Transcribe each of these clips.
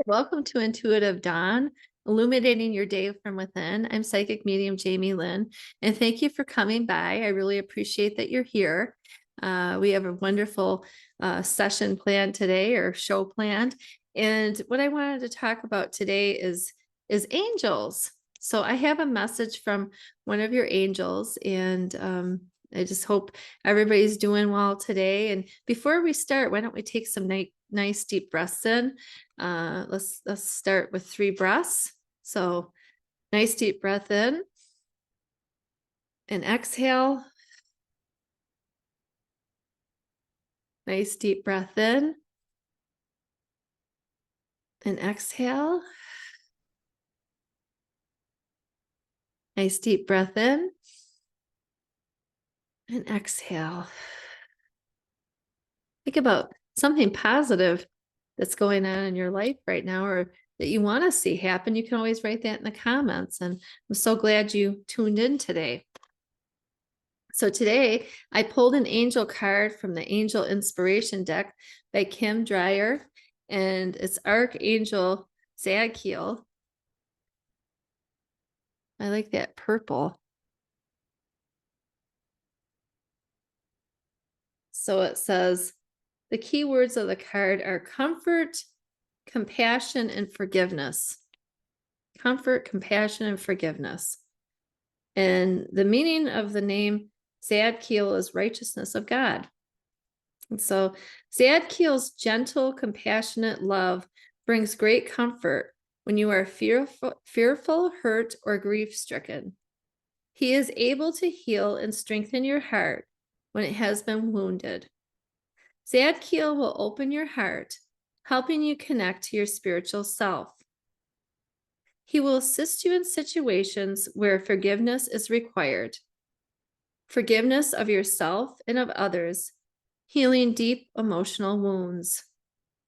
Welcome to Intuitive Dawn, illuminating your day from within. I'm psychic medium Jamie Lynn, and thank you for coming by. I really appreciate that you're here. We have a wonderful session planned today, or show planned. And what I wanted to talk about today is angels. So I have a message from one of your angels, and I just hope everybody's doing well today. And before we start, why don't we take some nice deep breaths in? Let's start with 3 breaths. So nice deep breath in and exhale. Nice deep breath in and exhale. Nice deep breath in and exhale. Think about something positive that's going on in your life right now, or that you want to see happen. You can always write that in the comments. And I'm so glad you tuned in today. So today I pulled an angel card from the Angel Inspiration Deck by Kim Dreyer, and it's Archangel Zadkiel. I like that purple. So it says, the key words of the card are comfort, compassion, and forgiveness. Comfort, compassion, and forgiveness. And the meaning of the name Zadkiel is righteousness of God. And so Zadkiel's gentle, compassionate love brings great comfort when you are fearful, hurt, or grief-stricken. He is able to heal and strengthen your heart when it has been wounded. Zadkiel will open your heart, helping you connect to your spiritual self. He will assist you in situations where forgiveness is required. Forgiveness of yourself and of others, healing deep emotional wounds.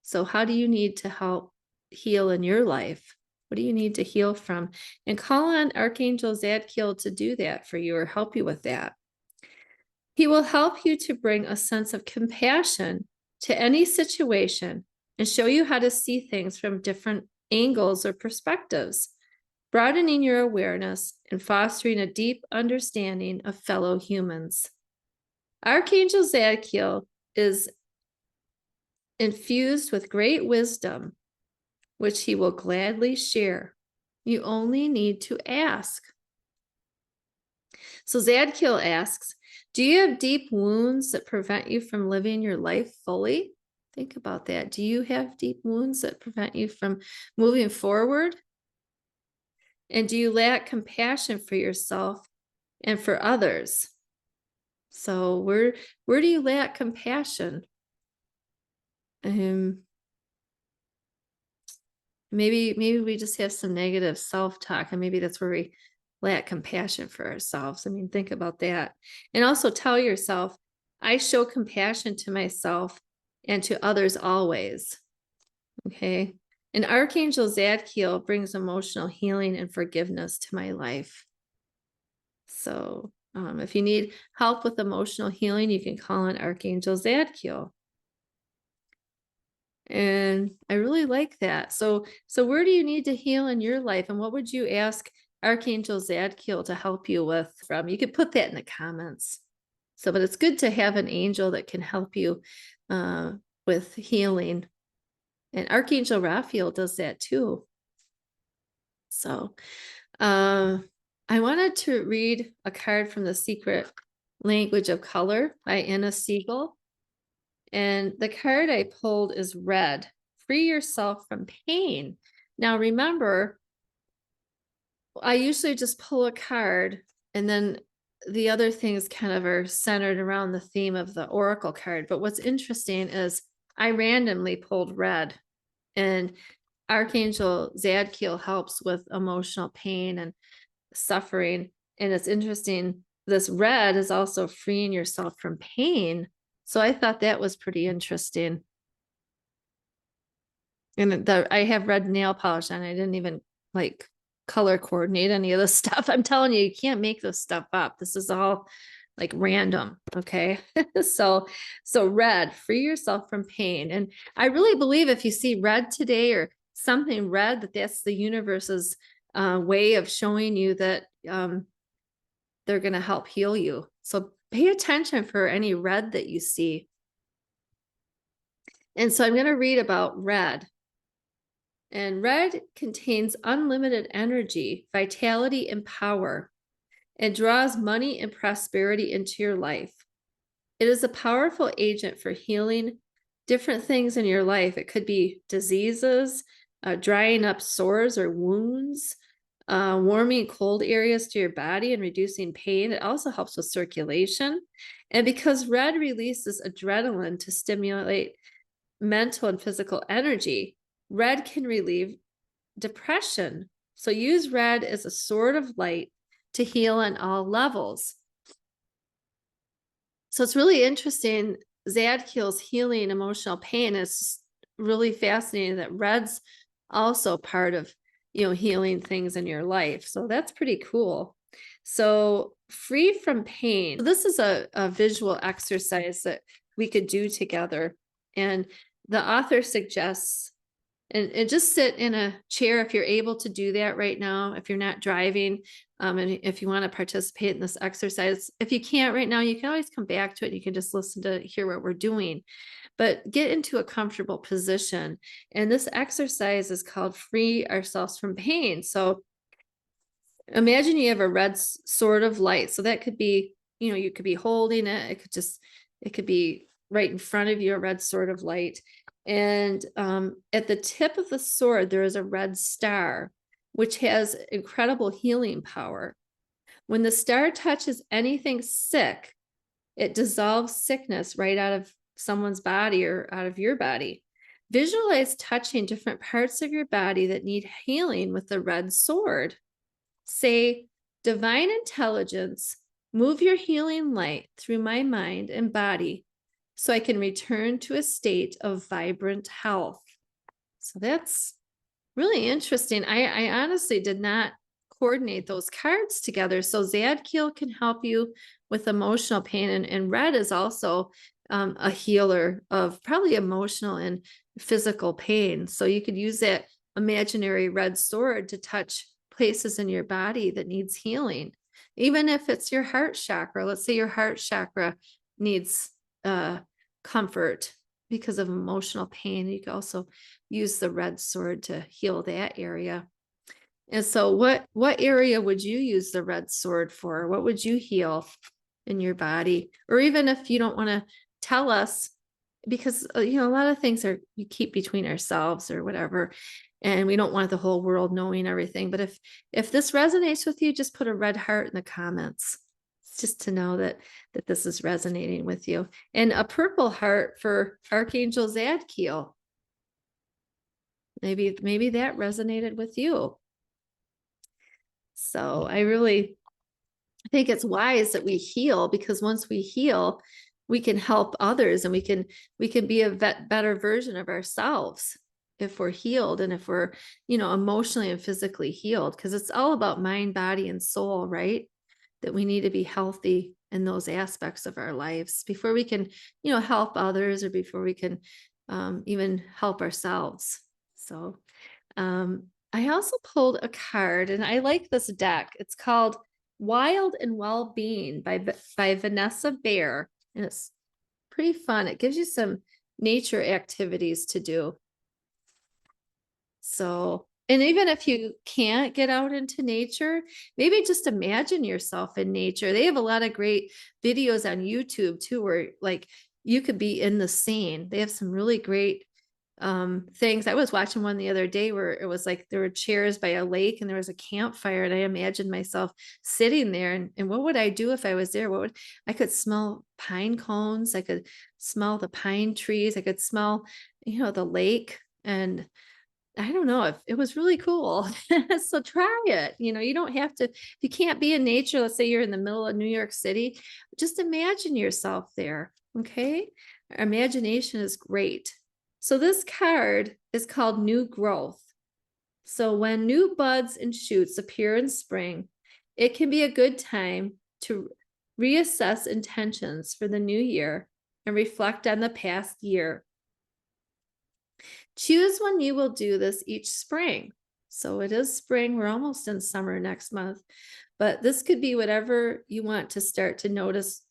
So how do you need to help heal in your life? What do you need to heal from? And call on Archangel Zadkiel to do that for you or help you with that. He will help you to bring a sense of compassion to any situation and show you how to see things from different angles or perspectives, broadening your awareness and fostering a deep understanding of fellow humans. Archangel Zadkiel is infused with great wisdom, which he will gladly share. You only need to ask. So Zadkiel asks, do you have deep wounds that prevent you from living your life fully? Think about that. Do you have deep wounds that prevent you from moving forward? And do you lack compassion for yourself and for others? So where do you lack compassion? Maybe we just have some negative self-talk, and maybe that's where we lack compassion for ourselves. I mean, think about that. And also tell yourself, I show compassion to myself and to others always. Okay. And Archangel Zadkiel brings emotional healing and forgiveness to my life. So if you need help with emotional healing, you can call on Archangel Zadkiel. And I really like that. So where do you need to heal in your life? And what would you ask Archangel Zadkiel to help you with from? You could put that in the comments. So, but it's good to have an angel that can help you with healing. And Archangel Raphael does that too. So I wanted to read a card from The Secret Language of Color by Anna Siegel. And the card I pulled is red. Free yourself from pain. Now remember, I usually just pull a card, and then the other things kind of are centered around the theme of the oracle card. But what's interesting is I randomly pulled red, and Archangel Zadkiel helps with emotional pain and suffering. And it's interesting, this red is also freeing yourself from pain. So I thought that was pretty interesting. And I have red nail polish on. I didn't even like color coordinate any of this stuff. I'm telling you, you can't make this stuff up. This is all like random. Okay. So red, free yourself from pain. And I really believe if you see red today or something red, that's the universe's way of showing you that they're going to help heal you. So pay attention for any red that you see. And so I'm going to read about red. And red contains unlimited energy, vitality, and power. It draws money and prosperity into your life. It is a powerful agent for healing different things in your life. It could be diseases, drying up sores or wounds, warming cold areas to your body and reducing pain. It also helps with circulation. And because red releases adrenaline to stimulate mental and physical energy, red can relieve depression. So use red as a sword of light to heal on all levels. So it's really interesting. Zadkiel's healing emotional pain is really fascinating that red's also part of, healing things in your life. So that's pretty cool. So free from pain. So this is a visual exercise that we could do together. And the author suggests, and just sit in a chair if you're able to do that right now, if you're not driving, and if you want to participate in this exercise. If you can't right now, you can always come back to it. You can just listen to hear what we're doing, but get into a comfortable position. And this exercise is called Free Ourselves from Pain. So imagine you have a red sword of light. So that could be, you could be holding it. It could be right in front of you, a red sword of light. And at the tip of the sword, there is a red star, which has incredible healing power. When the star touches anything sick, it dissolves sickness right out of someone's body or out of your body. Visualize touching different parts of your body that need healing with the red sword. Say, divine intelligence, move your healing light through my mind and body so I can return to a state of vibrant health. So that's really interesting. I honestly did not coordinate those cards together. So Zadkiel can help you with emotional pain, and red is also a healer of probably emotional and physical pain. So you could use that imaginary red sword to touch places in your body that needs healing. Even if it's your heart chakra, let's say your heart chakra needs comfort because of emotional pain. You can also use the red sword to heal that area. And so what area would you use the red sword for? What would you heal in your body? Or even if you don't want to tell us, because a lot of things we keep between ourselves or whatever, and we don't want the whole world knowing everything. But if this resonates with you, just put a red heart in the comments. Just to know that this is resonating with you. And a purple heart for Archangel Zadkiel. Maybe that resonated with you. So I really think it's wise that we heal, because once we heal, we can help others, and we can be a better version of ourselves if we're healed, and if we're, emotionally and physically healed, because it's all about mind, body, and soul, right? That we need to be healthy in those aspects of our lives before we can, help others, or before we can even help ourselves. So I also pulled a card, and I like this deck. It's called Wild and Wellbeing by Vanessa Bear. And it's pretty fun. It gives you some nature activities to do. So, and even if you can't get out into nature, maybe just imagine yourself in nature. They have a lot of great videos on YouTube too, where like you could be in the scene. They have some really great things. I was watching one the other day where it was like there were chairs by a lake and there was a campfire, and I imagined myself sitting there, and what would I do if I was there? I could smell pine cones, I could smell the pine trees, I could smell, the lake, and I don't know, if it was really cool. So try it. You don't have to, if you can't be in nature, let's say you're in the middle of New York City, just imagine yourself there. Okay. Our imagination is great. So this card is called New Growth. So when new buds and shoots appear in spring, it can be a good time to reassess intentions for the new year and reflect on the past year. Choose when you will do this each spring. So it is spring. We're almost in summer next month, but this could be whatever you want to start to notice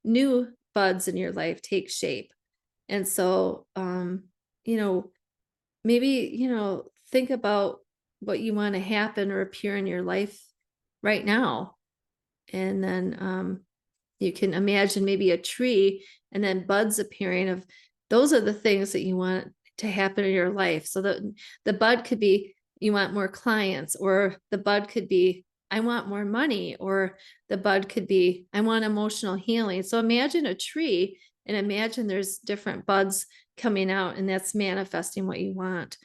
new buds in your life take shape. And so, you know, maybe, think about what you want to happen or appear in your life right now. And then you can imagine maybe a tree and then buds appearing of those are the things that you want to happen in your life. So the bud could be you want more clients, or the bud could be I want more money, or the bud could be I want emotional healing. So imagine a tree and imagine there's different buds coming out, and that's manifesting what you want.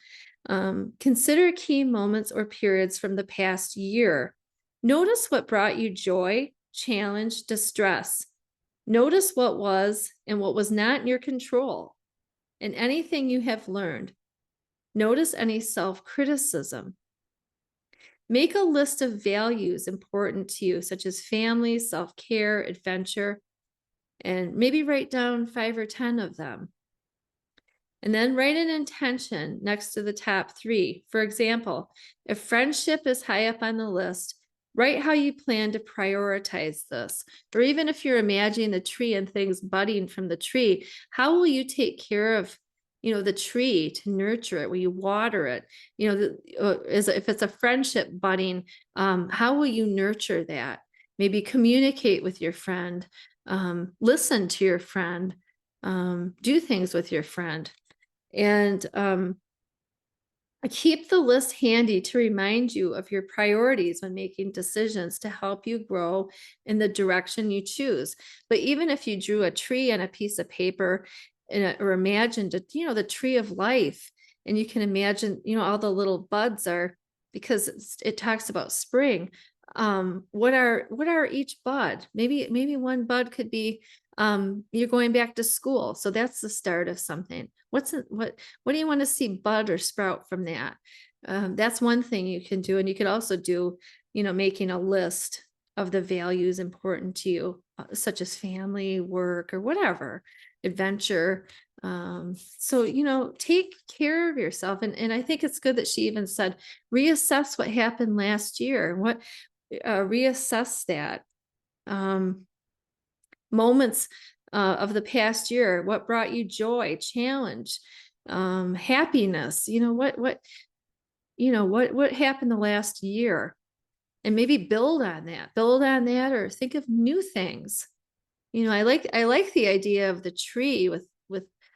Consider key moments or periods from the past year. Notice what brought you joy, challenge, distress. Notice what was and what was not in your control, and anything you have learned. Notice any self-criticism. Make a list of values important to you, such as family, self-care, adventure, and maybe write down 5 or 10 of them. And then write an intention next to the top 3. For example, if friendship is high up on the list, write how you plan to prioritize this. Or even if you're imagining the tree and things budding from the tree, how will you take care of, the tree to nurture it? Will you water it? If it's a friendship budding, how will you nurture that? Maybe communicate with your friend, listen to your friend, do things with your friend. And keep the list handy to remind you of your priorities when making decisions to help you grow in the direction you choose. But even if you drew a tree on a piece of paper or imagined, the tree of life, and you can imagine, all the little buds are, because it talks about spring. What are each bud? Maybe one bud could be you're going back to school, so that's the start of something. What do you want to see bud or sprout from that? That's one thing you can do. And you could also do, making a list of the values important to you, such as family, work, or whatever, adventure. So take care of yourself. And I think it's good that she even said, reassess what happened last year. Reassess that. Moments of the past year, what brought you joy, challenge, happiness, what happened the last year, and maybe build on that, or think of new things. I like the idea of the tree with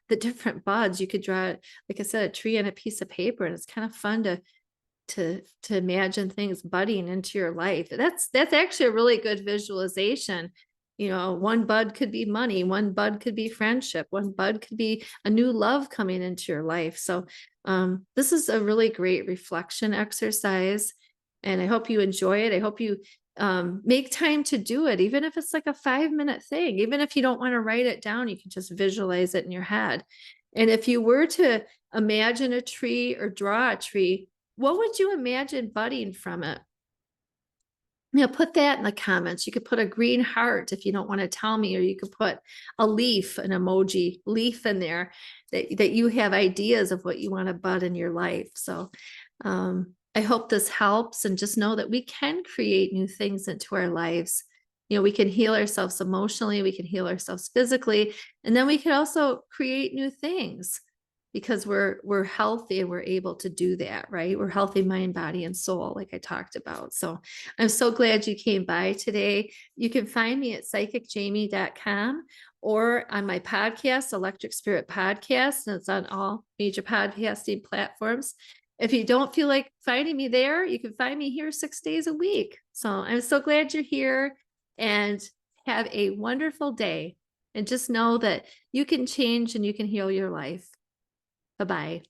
the different buds. You could draw, like I said, a tree on a piece of paper, and it's kind of fun to imagine things budding into your life. That's actually a really good visualization. One bud could be money, one bud could be friendship, one bud could be a new love coming into your life. So this is a really great reflection exercise, and I hope you enjoy it. I hope you make time to do it, even if it's like a 5-minute thing. Even if you don't want to write it down, you can just visualize it in your head. And if you were to imagine a tree or draw a tree, what would you imagine budding from it? Put that in the comments. You could put a green heart if you don't want to tell me, or you could put a leaf, an emoji leaf in there, that you have ideas of what you want to bud in your life. So I hope this helps, and just know that we can create new things into our lives. We can heal ourselves emotionally, we can heal ourselves physically, and then we can also create new things, because we're healthy and we're able to do that, right? We're healthy mind, body, and soul, like I talked about. So I'm so glad you came by today. You can find me at psychicjamie.com or on my podcast, Electric Spirit Podcast, and it's on all major podcasting platforms. If you don't feel like finding me there, you can find me here 6 days a week. So I'm so glad you're here, and have a wonderful day. And just know that you can change and you can heal your life. Bye-bye.